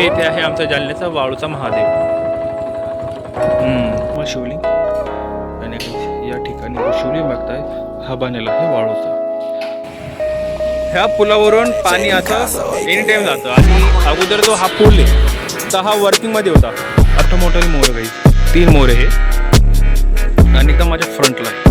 हे इथे आहे आमचा जालन्याचा वाळूचा महादेव. मग शिवलिंग. आणि या ठिकाणी शिवलिंग बघताय हा बनेला आहे वाळूचा. ह्या पुलावरून पाणी असं एनी टाइम जातं. आणि अगोदर जो हा पूल आहे तर हा वर्किंगमध्ये होता. आता मोठे मोर काही 3 मोरे हे आणि एकदम माझ्या फ्रंटला आहे.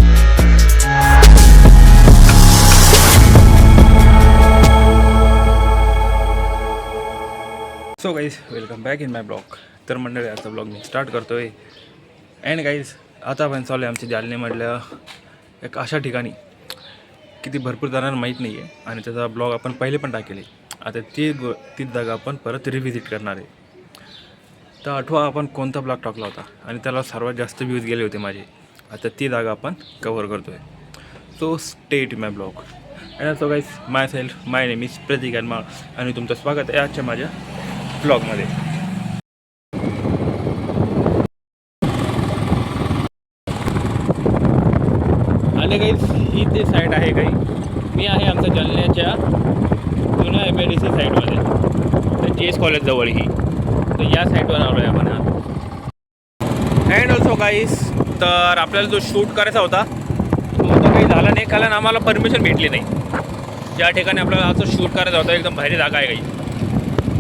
So guys welcome back in my blog. तर मंडळी आजचा ब्लॉग मी स्टार्ट करतो आहे. अँड गाईज आता आपण चालू आहे आमच्या जालन्यामधल्या एक अशा ठिकाणी की ती भरपूर जणांना माहीत नाही आहे आणि त्याचा ब्लॉग आपण पहिले पण टाकेले. आता तीच जागा आपण परत रिव्हिजिट करणार आहे. तर आठवा आपण कोणता ब्लॉग टाकला होता आणि त्याला सर्वात जास्त व्ह्यूज गेले होते माझे. आता ती जागा आपण कव्हर करतो आहे. So stay to my blog. And so guys myself my name is Prateek Anmal आणि तुमचं स्वागत आहे आजच्या माझ्या ब्लॉगमध्ये. आणि काही ही ते साईड आहे काही. मी आहे आमच्या जालन्याच्या जुन्या MIDC साईडमध्ये, तर JS कॉलेजजवळ ही. तर या साईडवर आलो आहे आपण आज. अँड ऑल्सो गाईस तर आपल्याला जो शूट करायचा होता तो तर काही झाला नाही, कारण आम्हाला परमिशन भेटली नाही. ज्या ठिकाणी आपल्याला असं शूट करायचा होता एकदम भारी जागा आहे काही.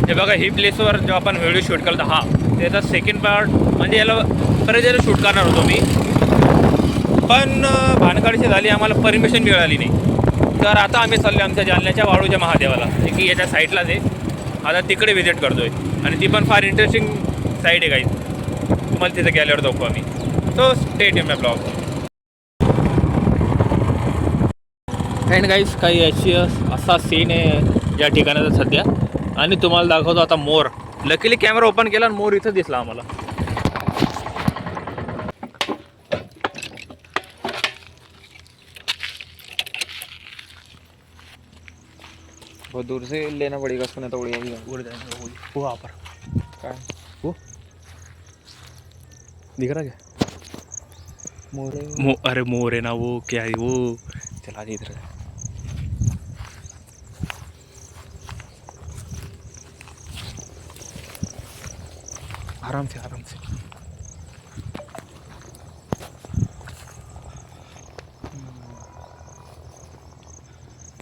हे बघा, ही प्लेसवर जेव्हा आपण व्हिडिओ शूट केला हा त्याचा सेकंड पार्ट म्हणजे याला परत जरा शूट करणार होतो मी, पण भानगडीची झाली, आम्हाला परमिशन मिळाली नाही. तर आता आम्ही चाललो आमच्या जालन्याच्या वाळूच्या महादेवाला, जे की याच्या साईडलाच आहे. आता तिकडे व्हिजिट करतो आहे आणि ती पण फार इंटरेस्टिंग साईड आहे काही. तुम्हाला तिथे गेल्यावर दाखवू आम्ही. So stay in my blog. And guys काही असा सीन आहे या ठिकाणाचा सध्या. आणि तुम्हाला दाखवतो आता मोर. लकीली कॅमेरा ओपन केला आणि मोर इथं दिसला आम्हाला. बहुत दूर से लेना पड़ेगा उसको, नहीं तो उड़ जाएगी। उड़ जाएगा वो वहाँ पर. क्या वो दिख रहा क्या? मोरे अरे मोर है ना वो, क्या है वो. चला दे इधर. आराम से आराम से.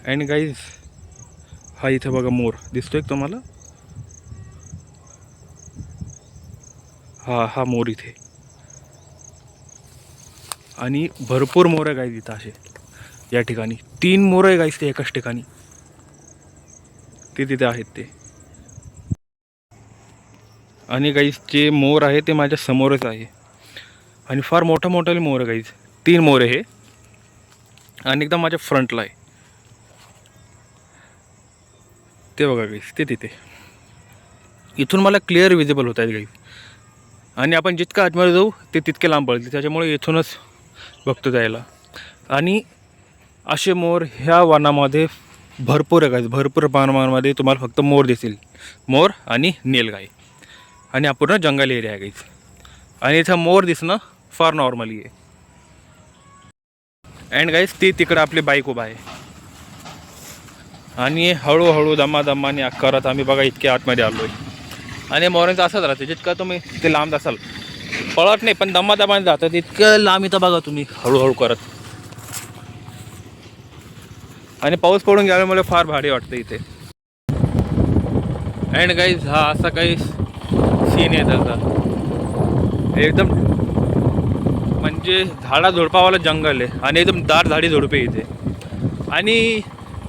अँड गाईज हा इथे बघा मोर दिसतोय का तुम्हाला? हा मोर इथे. आणि भरपूर मोर आहे गाईज इथं असे. या ठिकाणी 3 मोर आहे गाईज ते एकाच ठिकाणी. ते तिथे आहेत ते. आणि गाईज जे मोर आहे ते माझ्या समोरच आहे आणि फार मोठा मोर आहे गाईज. 3 मोर आहे हे आणि एकदम माझ्या फ्रंटला आहे. ते बघा गाईज, ते तिथे इथून मला क्लिअर विजिबल होत आहेत गाईज. आणि आपण जितकं आतमध्ये जाऊ ते तितके लांब पडतील, त्याच्यामुळे इथूनच बघतो जायला. आणि असे मोर ह्या वनामध्ये भरपूर आहे गाईज. भरपूर प्रमाणामध्ये तुम्हाला फक्त मोर दिसतील. मोर आणि नीलगाई. आणि हा पूर्ण जंगल एरिया आहे गाईज. आणि इथं मोर दिसणं फार नॉर्मली आहे. अँड गाईज ती तिकडं आपली बाईक उभा आहे. आणि हळूहळू दमाने करत आम्ही बघा इतके आतमध्ये आलो आहे. आणि मोरांचं असंच राहतं, जितकं तुम्ही ते लांब असाल पळत नाही पण दमाने जातात इतकं लांब. इथं बघा तुम्ही हळूहळू करत. आणि पाऊस पडून गेल्यामुळे फार भारी वाटतं इथे. अँड गाईज हा असा काही सीन आहे त्याचा. एकदम म्हणजे झाडाझुडपावाला जंगल आहे आणि एकदम दाट झाडी झुडपे इथे. आणि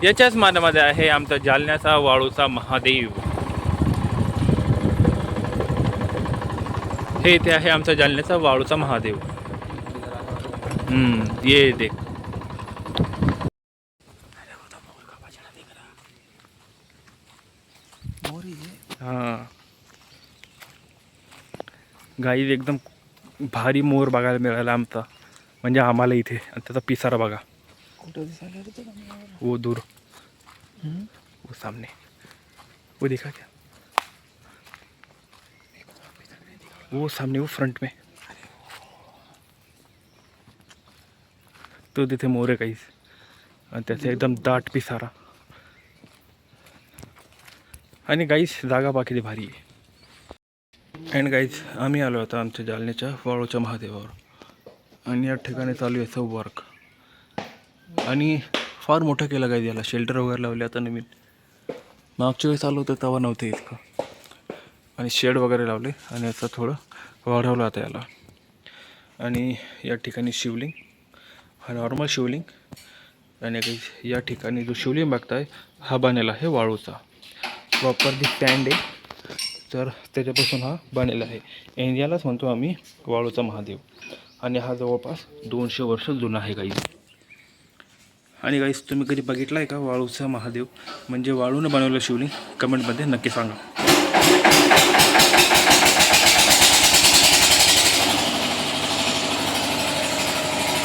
याच्याच मानामध्ये आहे आमचा जालन्याचा वाळूचा महादेव. हे इथे आहे आमचा जालन्याचा वाळूचा महादेव. ये देख. हां गाईज एकदम भारी मोर बघायला मिळाला आमचा, म्हणजे आम्हाला इथे. आणि त्याचा पिसारा बघा वो दूर, वो सामने, वो देखा क्या? वो सामने, वो फ्रंट में तो तिथे मोर आहे काहीच. आणि त्याचा एकदम दाट पिसारा. आणि गाईस जागा बाकी भारी आहे. अँड गाईज आम्ही आलो आता आमच्या जालन्याच्या वाळूच्या महादेवावर आणि या ठिकाणी चालू आहे सब वर्क आणि फार मोठं केलं गाईज याला शेल्टर वगैरे लावले आता नवीन. मागच्या वेळेस आलो होतं तेव्हा नव्हतं इतकं आणि शेड वगैरे लावले आणि याचं थोडं वाढवलं आता याला. आणि या ठिकाणी शिवलिंग हा नॉर्मल शिवलिंग आणि काही या ठिकाणी जो शिवलिंग बघताय हा बनेला आहे वाळूचा प्रॉपरली स्टँड आहे तर त्याच्यापासून हा बनेला आहे. यालाच म्हणतो आम्ही वाळूचा महादेव आणि हा जवळपास 200 वर्ष जुना आहे गाईज. आणि गाईज तुम्ही कधी बघितला आहे का वाळूचा महादेव म्हणजे वाळूनं बनवलं शिवलिंग? कमेंटमध्ये नक्की सांगा.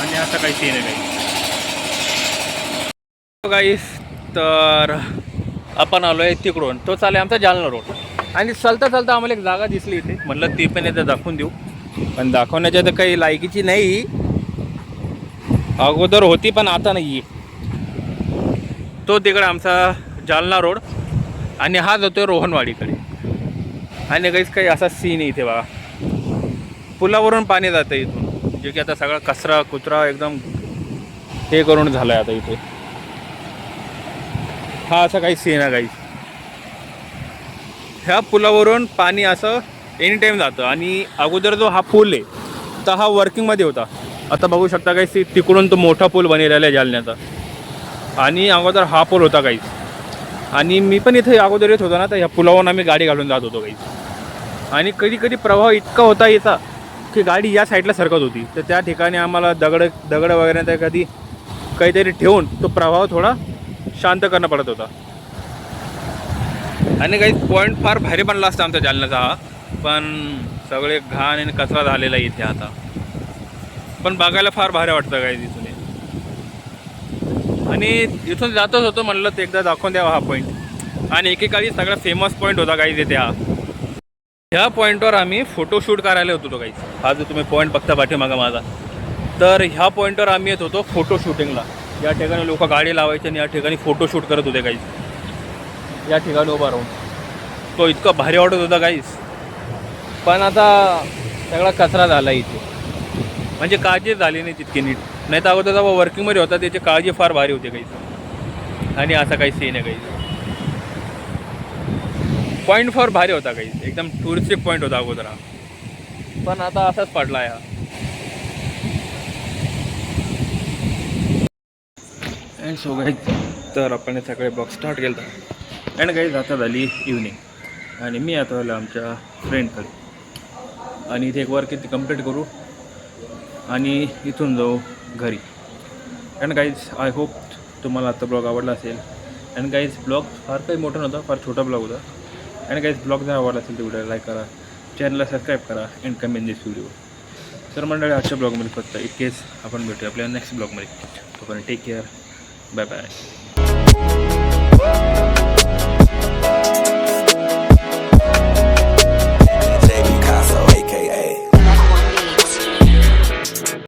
आणि आता काही सीन आहे गाईज. तर आपण आलो आहे तिकडून तो चालेल आमचा जालना रोड आणि चालता चालता आम्हाला एक जागा दिसली इथे म्हटलं ती पण एकदा दाखवून देऊ पण दाखवण्याच्या तर काही लायकीची नाही. अगोदर होती पण आता नाही आहे. तो तिकडे आमचा जालना रोड आणि हा जातो रोहनवाडीकडे. आणि काहीच काही असा सीन आहे इथे बघा. पुलावरून पाणी जातं इथून जे की आता सगळा कचरा कुचरा एकदम हे करून झालं आहे आता इथे. हा असा काही सीन आहे गाईस. ह्या पुलावरून पाणी असं एनी टाईम जातं आणि अगोदर जो हा पूल आहे तर हा वर्किंगमध्ये होता. आता बघू शकता काही तिकडून तो मोठा पूल बनलेला आहे जालन्याचा आणि अगोदर हा पूल होता काहीच. आणि मी पण इथे अगोदर येत होतो ना तर ह्या पुलावरून आम्ही गाडी घालून जात होतो काहीच. आणि कधी कधी प्रवाह इतका होता याचा की गाडी या साईडला सरकत होती तर त्या ठिकाणी आम्हाला दगड वगैरे तर कधी काहीतरी ठेवून तो प्रवाह थोडा शांत करणं पडत होता. आणि काही पॉईंट फार भारी बनला असता आमच्या जालन्याचा हा पण सगळे घाण आणि कचरा झालेला इथे आता. पण बघायला फार भारी वाटतं काय इथून. आणि इथून जातच होतो म्हणलं ते एकदा दाखवून द्यावा हा पॉईंट. आणि एकेकाळी सगळा फेमस पॉईंट होता काही तिथे हा. ह्या पॉईंटवर आम्ही फोटोशूट करायला होतो तो काही. हा जो तुम्ही पॉईंट बघता पाठीमागा माझा तर ह्या पॉईंटवर आम्ही येत होतो फोटो शूटिंगला. या ठिकाणी लोक गाडी लावायचे आणि या ठिकाणी फोटोशूट करत होते काही. या ठिकाणी उभा राहून तो इतका भारी वाटत होता काहीच. पण आता सगळा कचरा झाला इथे म्हणजे काळजी झाली नाही तितकी नीट. नाही तर अगोदर जेव्हा वर्किंगमध्ये होता त्याची काळजी फार भारी होती काहीच. आणि असा काही सीन आहे काही. पॉईंट फार भारी होता काही एकदम टुरिस्टिक पॉईंट होता अगोदर हा पण आता असाच पडला आहे हा. अँड सो गाईज तर आपण सगळे ब्लॉग स्टार्ट केला होता. अँड गाईज आता झाली इव्हनिंग आणि मी आता आलो आमच्या फ्रेंडकडे आणि इथे एक वर्क इथे कंप्लीट करू आणि इथून जाऊ घरी. अँड गाईज आय होप तुम्हाला आता ब्लॉग आवडला असेल. अँड गाईज ब्लॉग फार काही मोठा नव्हता फार छोटा ब्लॉग होता. अँड गाईज ब्लॉग जर आवडला असेल तर व्हिडिओला लाईक करा चॅनलला सबस्क्राईब करा अँड कमेंट दिस व्हिडिओ. तर मंडळी आजच्या ब्लॉगमध्ये फक्त इतकेच. आपण भेटूया आपल्या नेक्स्ट ब्लॉगमध्ये. तोपर्यंत टेक केअर. Bye bye.